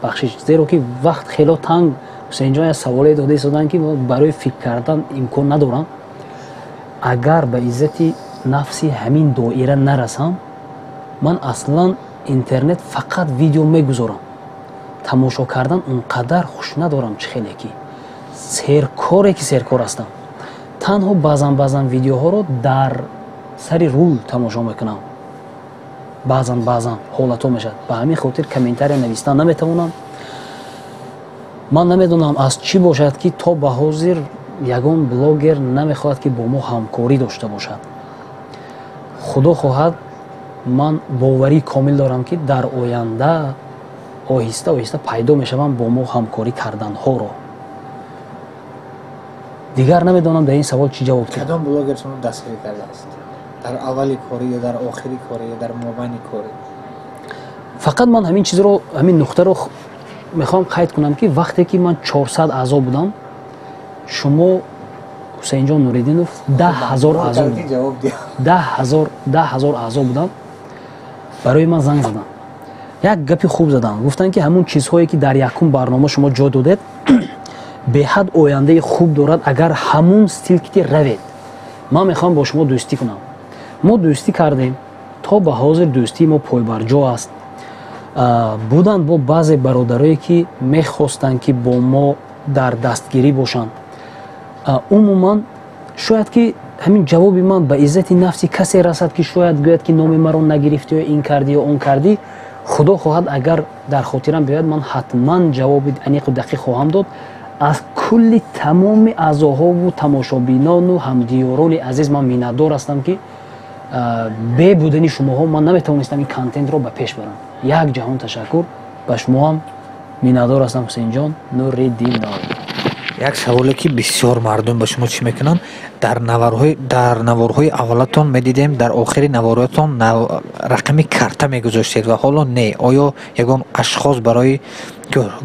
بخشش زیرا که وقت خیلی تنگ اینجا از سوالی داده شدن که برای فکر کردن امکان ندارم. اگر به عزت نفسی همین دایره نرسم من اصلا اینترنت فقط ویدیو میگذارم. تماشا کردن اونقدر خوش ندارم چه خیلی که سرکار هستم. تنها بعضن ویدیوها رو در سری رول تماشا میکنم. بعضن حالتو میشد. به همین خاطر کامنتاری نوشتن نمیتونم. من نمیدونم از چی باشد که تا به حاضر یگان بلاگر نمیخواد که با ما همکاری داشته باشد. خدا خواهد من باوری کامل دارم که در آینده آهسته پیدا میشوم با ما همکاری کردن ها رو. دیگر نمیدونم در این سوال چی جواب بدم. کدام بلاگر شما دستگیری کرده است؟ در اولی کاری یا در آخری کاری یا در مابین کاری؟ فقط من همین چیز رو همین نقطه رو میخوام قید کنم که وقتی که من 400 اعضا بودم شما حسین جان نوریدینوف 10,000 اعضا بودم. 10,000 اعضا بودم. برای من زنگ زدن. یک گپی خوب زدن. گفتن که همون چیزهایی که در یکم برنامه شما جا دادید به حد آینده خوب دارد اگر همون استیل که روید. من میخوام با شما دوستی کنم. ما دوستی کردیم تا به حاضر دوستی ما پای بر جا است. بودن با بعضی برادرایی که میخواستن که با ما در دستگیری باشن. عموما شاید که همین جوابی من به عزت نفسی کسی رسد که شاید گوید که نام مرا نگرفتی یا این کردی یا اون کردی. خدا خواهد اگر در خاطرم بیاید من حتما جواب انیق و دقیق خواهم داد. از کل تمام اعضاها و تماشابینان و همدیاران عزیز من میندار هستم که به بودنی شماها من نمیتونستم این کانتنت رو به پیش برم. یک جهان تشکر به شما هم میندار هستم. حسین جان نوریدین. یک سوالی که بسیار مردم به شما چی میکنن در نوارهای اولتون میدیدیم در آخری نواراتون رقم کرته میگذاشتید و حالا نه آیا یگان اشخاص برای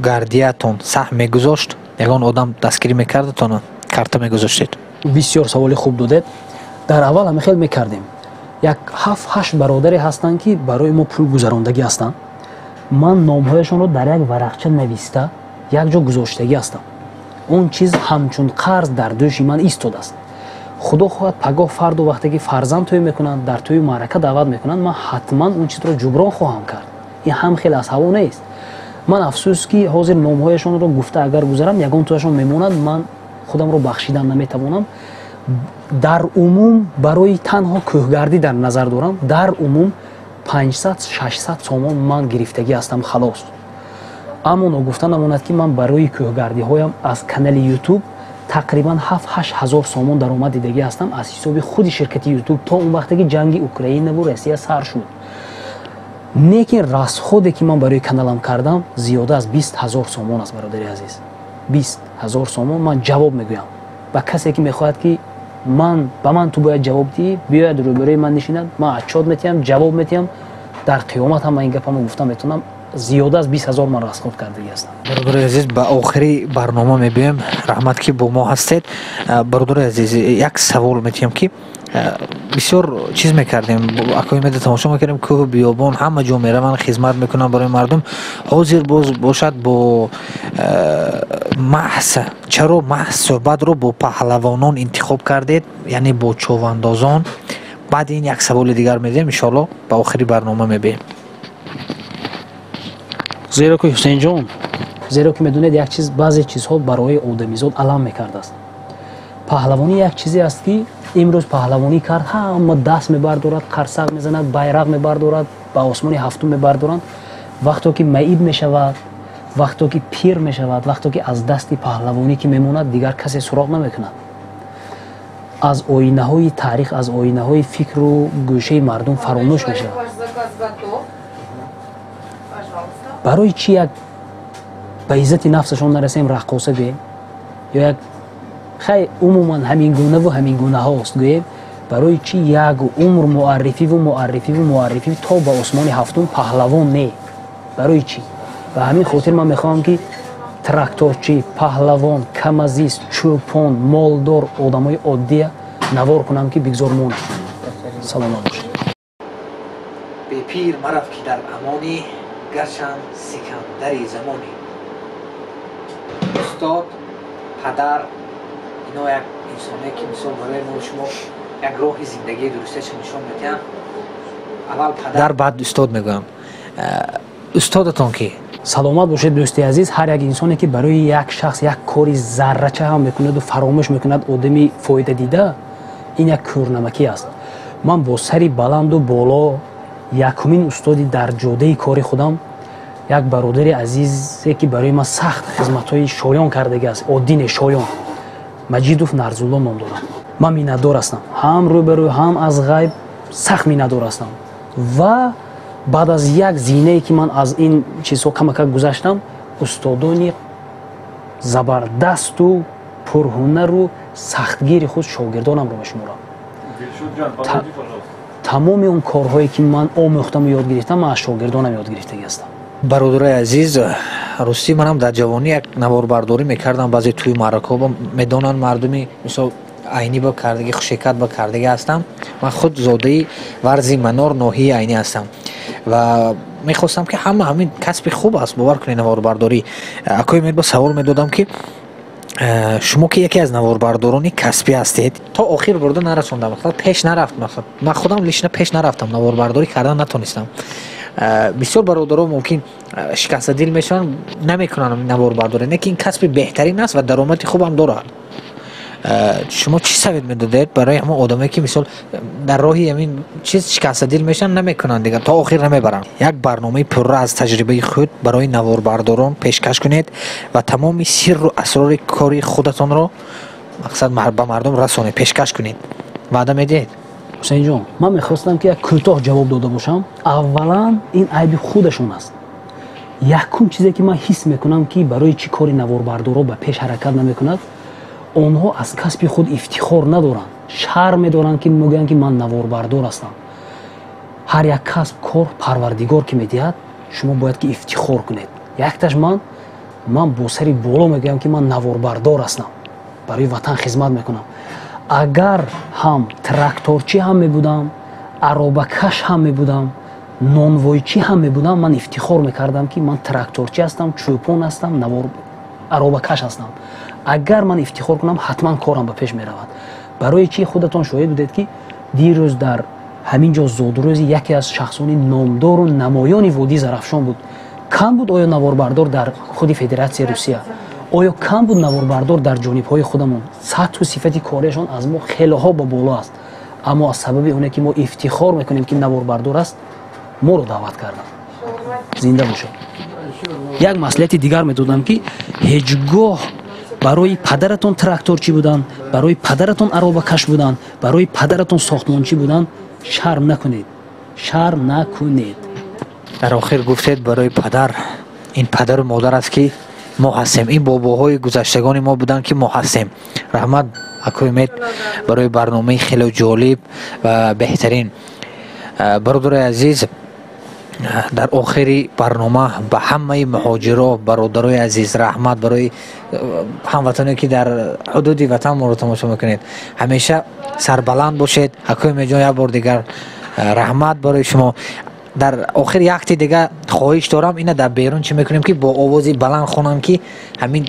گردیتون سهم میگذاشت یگان آدم دستگیری میکردتون کرته میگذاشتید؟ بسیار سوالی خوب دادید. در اول هم خیلی میکردیم. یک 7-8 برادری هستند که برای ما پول گذراندگی هستند. من نامهایشون رو در یک ورقچه نوشته یک جا گذاشتگی هستم. اون چیز همچون قرض در دوش من ایستاده است. خدا خواهد پگاه فرد و وقتی که فرزند توی میکنن در توی معرکه دعوت میکنن من حتما اون چیز رو جبران خواهم کرد. این هم خیلی از هوا نیست. من افسوس که حاضر نامهایشون رو گفته اگر گذارم یگان تویشون میموند من خودم رو بخشیدن نمیتوانم. در عموم برای تنها کوهگردی در نظر دارم در عموم 500-600 سامان من گرفتگی هستم خلاص. اما نگفتن نماند که من برای کوهگردی هایم از کانال یوتیوب تقریبا 7-8 هزار سامان درآمد دیدگی هستم از حساب خود شرکت یوتیوب تا اون وقتی که جنگ اوکراین و روسیه سر شد. لیکن راست خودی که من برای کانالم کردم زیاده از 20,000 سامان است برادری عزیز. 20,000 سامان من جواب میگویم و کسی که میخواهد که من تو باید جواب دی بیاید روبروی من نشیند من اچاد میتیم جواب میتیم дар қиёмат ҳам ман ин гапамро гуфта метавонам зиёда аз 20,000 ман расход кардагӣ ҳастам. бародари азиз, ба охири барнома мебиёем. раҳмат ки бо мо ҳастед. бародари азиз, як савол метиҳам ки бисёр чиз мекардем, акои меда тамошо мекардем, кӯҳу биёбон ҳама ҷо мераванд, хизмат мекунанд барои мардум. ҳозир боз бошад бо маҳз, чаро маҳз суҳбатро бо паҳлавонон интихоб кардед, яъне бо човандозон? баъди ин як саволи дигар медиҳем, иншоалло ба охири барнома мебием. зеро ки ҳусейнҷон, зеро ки медонед як чиз, баъзе чизҳо барои одамизод алам мекардааст. паҳлавонӣ як чизе аст ки имрӯз паҳлавонӣ кард, ҳама даст мебардорад, қарсақ мезанад, байрақ мебардорад, ба осмони ҳафтум мебардоранд. вақто ки маиб мешавад, вақто ки пир мешавад, вақто ки аз дасти паҳлавонӣ ки мемонад, дигар касе суроғ намекунад. аз оинаҳои таърих, аз оинаҳои фикру гӯшаи мардум фаромӯш мешавад. барои чӣ як ба иззати нафсашон нарасем раққоса гӯем, ё як хай умуман ҳамин гунаву ҳамин гунаҳост гӯем, барои чӣ як умр муаррифиву муаррифиву муаррифӣ то ба осмони ҳафтум паҳлавон не? барои чӣ? ба ҳамин хотир ман мехоҳам ки тракторчӣ, паҳлавон, камазист, чӯпон, молдор одамои оддия навор кунам ки бигзор монад. саломат бошед. бепир мараф ки дар амони гарчанд сикандари замони. устод, падар, ино як инсоне ки мисол барои мо шумо як роҳи зиндагии дурусташа нишон медиҳанд. аввал падар, баъд устод мегӯям. устодатон ки? саломат бошед дӯсти азиз. ҳар як инсоне ки барои як шахс як кори заррача ҳам мекунаду фаромӯш мекунад одами фоидадида, ин як кӯрнамакӣ аст. ман бо сари баланду боло якумин устоди дар ҷодаи кори худам як бародари азизе ки барои ман сахт хизматҳои шоён кардагиаст, оддине шоён, маҷидов нарзулло ном дорам. ман миннатдор ҳастам, ҳам рӯбарӯ ҳам аз ғайб сахт миннатдор ҳастам. ва баъд аз як зинае ки ман аз ин чизҳо камакак гузаштам, устодони забардасту пурҳунару сахтгири худ шогирдонамро мешуморам. тамоми он корҳое ки ман омӯхтаму ёд гирифтам, ман аз шогирдонам ёд гирифтагӣ ҳастам. бародари азиз, ростӣ манам дар ҷавонӣ як наворбардорӣ мекардам. баъзе тӯи маъракаҳо медонанд мардуми мисол айнӣ ба кардагӣ, хушекат ба кардагӣ ҳастам. ман худ зодаи варзи манор ноҳияи айнӣ ҳастам ва мехостам ки ҳамин касби хуб аст, бовар кунед наворбардорӣ. акои медба савол медодам ки шумо ки яке аз наворбардорони касбӣ ҳастед, то охир бурда нарасондам, пеш нарафт. ман худам лишна пеш нарафтам, наворбардорӣ кардан натонистам. бисёр бародарон мумкин шикастадил мешаванд, намекунанд наворбардорӣ, не ки ин касби беҳтарин аст ва даромади хубам дорад. шумо чӣ совет медодед барои ҳамон одамое ки мисол дар роҳи ҳамин чиз шикастадил мешаванд, намекунанд дигар, то охир намебаранд? як барномаи пурра аз таҷрибаи худ барои наворбардорон пешкаш кунед ва тамоми сирру асрори кори худатонро мақсад ба мардум расонед, пешкаш кунед. ваъда медиҳед? ҳусейнҷон, ман мехостам ки як кӯтоҳ ҷавоб дода бошам. аввалан ин айби худашон аст. якум чизе ки ман ҳис мекунам ки барои чӣ кори наворбардоро ба пеш ҳаракат намекунад, онҳо аз касби худ ифтихор надоранд, шарм медоранд ки мегӯянд ки ман наворбардор ҳастам. ҳар як касб, кор парвардигор ки медиҳад, шумо бояд ки ифтихор кунед. якташ ман бо сари боло мегӯям ки ман наворбардор ҳастам, барои ватан хизмат мекунам. агар ҳам тракторчӣ ҳам мебудам, аробакаш ҳам мебудам, нонвойчӣ ҳам мебудам, ман ифтихор мекардам ки ман тракторчӣ ҳастам, чӯпон ҳастам, аробакаш ҳастам. агар ман ифтихор кунам, ҳатман корам ба пеш меравад. барои чӣ худатон шоҳид будед ки дирӯз дар ҳамин ҷо зодрӯзи яке аз шахсони номдору намоёни водии Зарафшон буд. кам буд оё наворбардор дар худи Федератсияи Русия? оё кам буд наворбардор дар ҷонибҳои худамон? сатҳу сифати корияшон аз мо хелоҳо ба боло аст, аммо аз сабаби оне ки мо ифтихор мекунем ки наворбардор аст, моро даъват карданд. зинда бошед. як маслиҳати дигар медодам ки ҳеҷ гоҳ барои падаратон тракторчӣ буданд, барои падаратон аробакаш буданд, барои падаратон сохтмончӣ буданд, шарм накунед. шарм накунед. дар охир гуфтед барои падар, ин падару модар аст ки мо ҳастем, ин бобоҳои гузаштагони мо буданд ки мо ҳастем. раҳмат акои мед барои барномаи хеле ҷолиб ва беҳтарин. бародари азиз, در آخری برنامه به همه مهاجرا برادرای عزیز رحمت برای هموطنانی که در حدود وطن ما رو تماشا میکنید. همیشه سربلند باشید. حکیم جان یک بار دیگر رحمت برای شما. در آخر یک تی دیگه خواهش دارم اینه در بیرون چی میکنیم که با آوازی بلند خونم که همین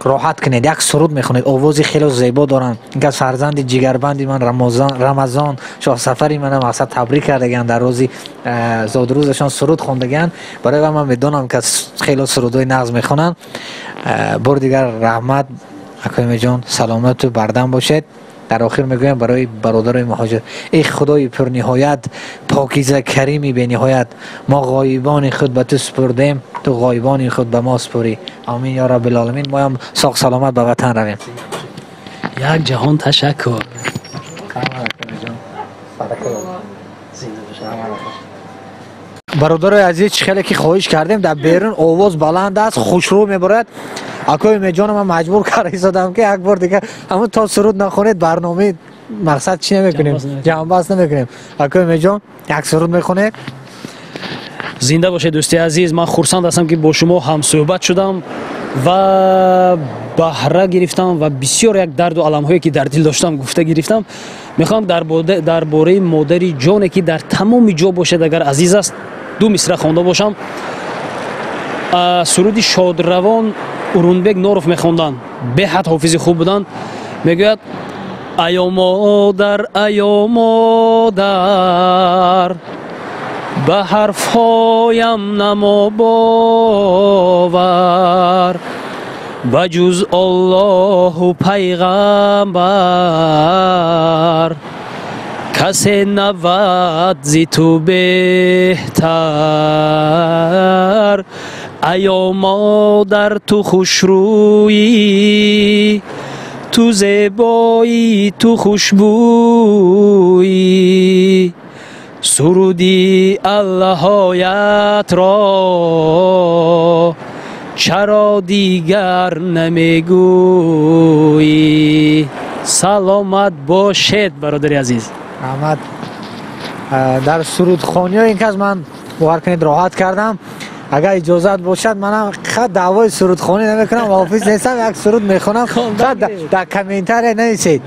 راحت کنید. یک سرود میخونید، آوازی خیلی زیبا دارن. اینکه فرزند جگربندی من رمضان شاه سفری من مقصد تبریک کردگن در روزی زادروزشان سرود خوندگن. برای من میدونم که خیلی سرودای نغز میخونن. بار دیگر رحمت حکیم جان سلامت و بردم باشید. در آخر میگویم برای برادرای مهاجر ای خدای پر نهایت پاکیزه کریمی به نهایت ما غایبان خود به تو سپردیم تو غایبان خود به ما سپری. آمین یا رب العالمین. ما هم ساق سلامت به وطن رویم. یک جهان تشکر. برادرای عزیز خیلی که خواهش کردیم در بیرون آواز بلند است خوشرو میبرد. اکوی جان من مجبور کردم ایستادم که یک بار دیگه اما تا سرود نخونید برنامه مقصد چی نمیکنیم جنباز نمیکنیم. اکوی جان یک سرود میخونید. زنده باشه دوستی عزیز. من خرسند هستم که با شما هم صحبت شدم و بهره گرفتم و بسیار یک درد و علم هایی که در دل داشتم گفته گرفتم. میخوام در باره مادری جانی که در تمام جا باشد اگر عزیز است دو مصرع خوانده باشم. سرودی شادروان اورونبک نوروف میخوندن به حد حافظ خوب بودن. میگوید ایا مادر به حرفهایم نما باور بجز الله و پیغمبر کسی نبود زی تو بهتر. ایا مادر تو خوشرویی تو زیبایی تو خوشبویی سرودی اللهایت را چرا دیگر نمیگویی. سلامت باشید برادر عزیز. احمد در سرودخوانی ها این که از من باور کنید راحت کردم. اگر اجازت باشد منم خود دعوای سرودخوانی نمیکنم و حافظ نیستم یک سرود میخونم در کامنتر نویسید.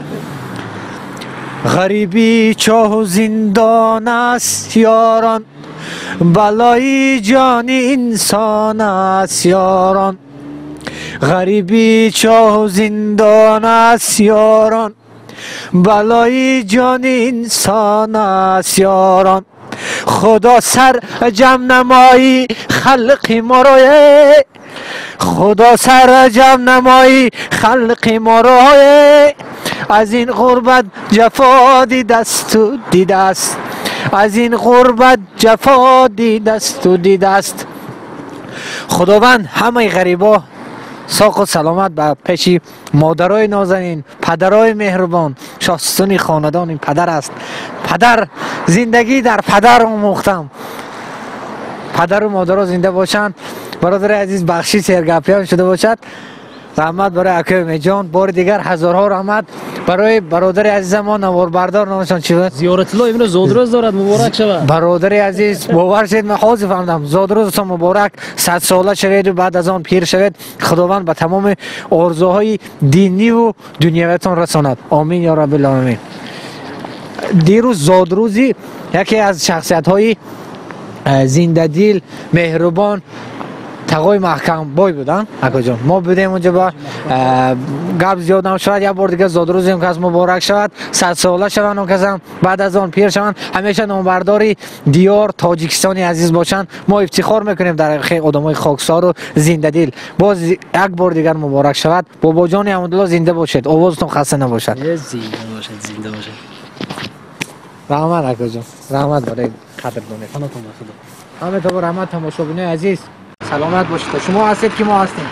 غریبی چاه و زندان است یاران بلای جان انسان است یاران. غریبی چاه و زندان است یاران بلای جان انسان است یاران. خدا سر جمع نمایی خلق ما رو خدا سر جمع نمایی خلق ما رو از این غربت جفا دیدست و دیدست از این غربت جفا دیدست و دیدست. خداوند همه غریبا ساق و سلامت به پیش مادرای نازنین پدرای مهربان شاستونی خاندان. این پدر است. پدر زندگی در پدر آموختم. پدر و مادرها زنده باشند. برادر عزیز بخشی سرگپیان شده باشد. رحمت برای حکیم جان. بار دیگر هزارها رحمت برای برادر عزیز ما نوار بردار نامشان چی بود؟ زیارت الله امروز زادروز دارد مبارک شود. برادر عزیز باور شید من حاضر فهمیدم زادروزتان مبارک 100 ساله شوید و بعد از آن پیر شوید. خداوند به تمام آرزوهای دینی و دنیویتان رساند. آمین یا رب العالمین. دیروز زادروزی یکی از شخصیت های زنده دل مهربان تقای محکم بای بودن. اکا جان ما بودیم اونجا با گپ زیاد نشود. یک بار دیگه زادروزیم که از مبارک شود 100 ساله شوند اون کسان بعد از آن پیر شوند همیشه نامبرداری دیار تاجیکستانی عزیز باشند. ما افتخار میکنیم در آدمای خاکسار و زنده دل. باز یک بار دیگر مبارک شود. بابا جان احمدالله زنده باشید. آوازتون خسته نباشد. زنده باشید زنده باشید. رحمت اکا جان. رحمت برای قدردانی. همه تو رحمت تماشاگران عزیز سلامت باشید. شما هستید که ما هستیم.